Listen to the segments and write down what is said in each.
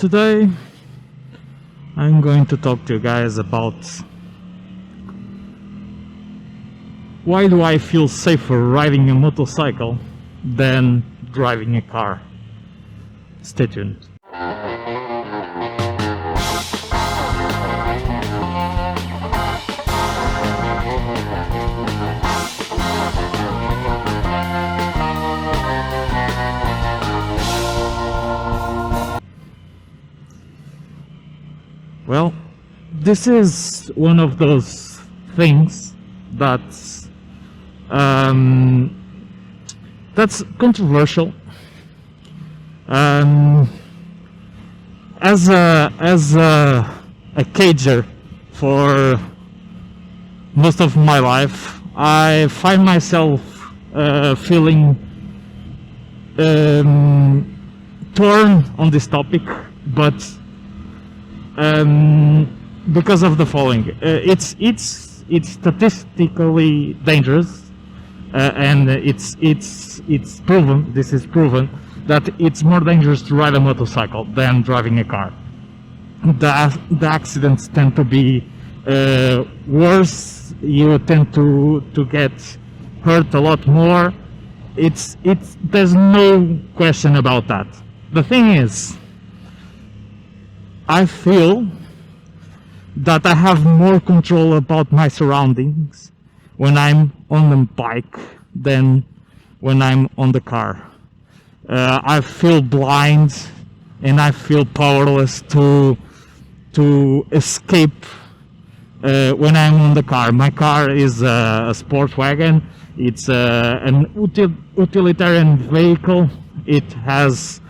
Today I'm going to talk to you guys about why do I feel safer riding a motorcycle than driving a car. Stay tuned. Well, this is one of those things that's controversial. As a cager for most of my life, I find myself feeling torn on this topic, but because of the following, it's statistically dangerous, and it's proven. This is proven that it's more dangerous to ride a motorcycle than driving a car. The accidents tend to be worse. You tend to get hurt a lot more. There's no question about that. The thing is, I feel that I have more control about my surroundings when I'm on the bike than when I'm on the car. I feel blind and I feel powerless to escape when I'm on the car. My car is a sport wagon. It's an utilitarian vehicle. It has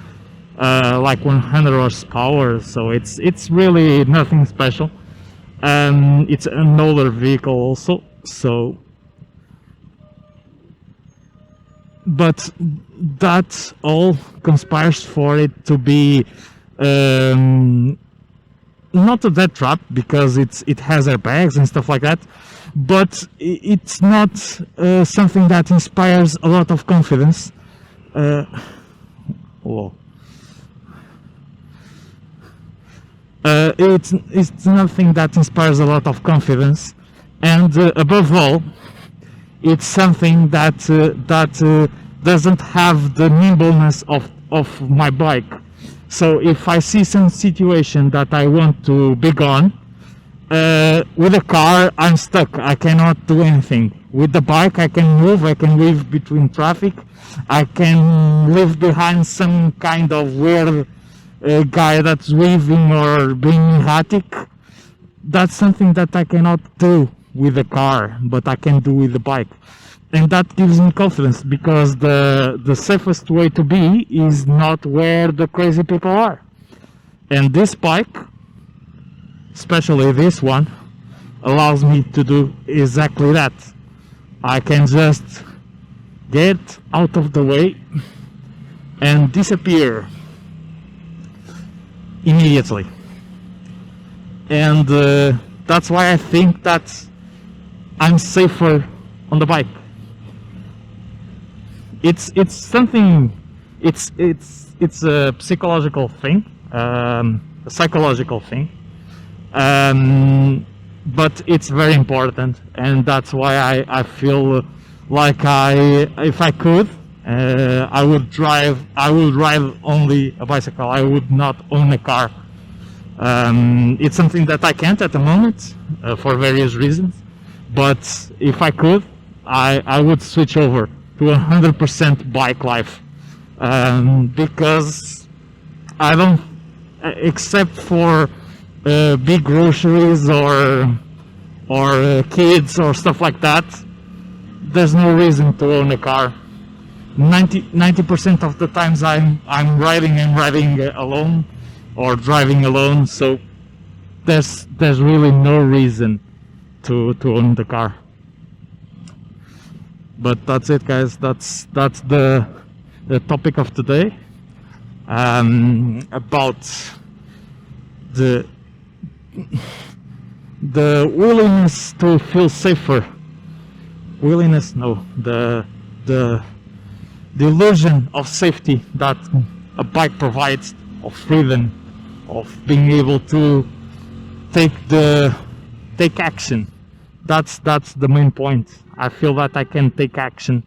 like 100 horsepower, so it's really nothing special. It's an older vehicle also, so but that all conspires for it to be not a death trap, because it has airbags and stuff like that, but it's not something that inspires a lot of confidence. Whoa. It's nothing that inspires a lot of confidence, and above all, it's something that doesn't have the nimbleness of my bike. So if I see some situation that I want to be gone, with a car I'm stuck. I cannot do anything. With the bike I can move. I can weave between traffic. I can leave behind some kind of weird guy that's weaving or being erratic. That's something that I cannot do with a car, but I can do with the bike, and that gives me confidence, because the safest way to be is not where the crazy people are. And this bike, especially this one, allows me to do exactly that. I can just get out of the way and disappear immediately, and that's why I think that I'm safer on the bike. It's something. It's a psychological thing, a psychological thing, but it's very important, and that's why I feel like if I could, I would ride only a bicycle. I would not own a car. It's something that I can't at the moment, for various reasons, but if I could, I would switch over to 100% bike life, because I don't, except for big groceries or kids or stuff like that, there's no reason to own a car. 90% of the times I'm riding alone or driving alone, so there's really no reason to own the car. But that's it, guys. That's the topic of today, about the willingness to feel safer. The illusion of safety that a bike provides, of freedom, being able to take action. That's the main point. I feel that I can take action,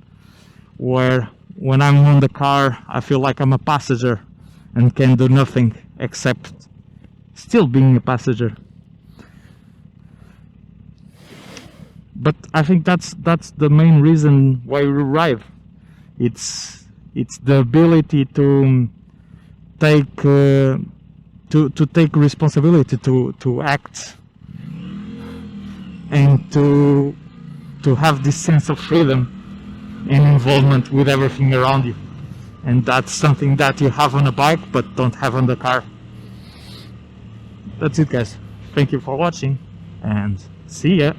where when I'm on the car I feel like I'm a passenger and can do nothing except still being a passenger. But I think that's the main reason why we ride. It's the ability to take to take responsibility, to act, and to have this sense of freedom and involvement with everything around you. And that's something that you have on a bike but don't have on the car. That's it, guys. Thank you for watching and see ya.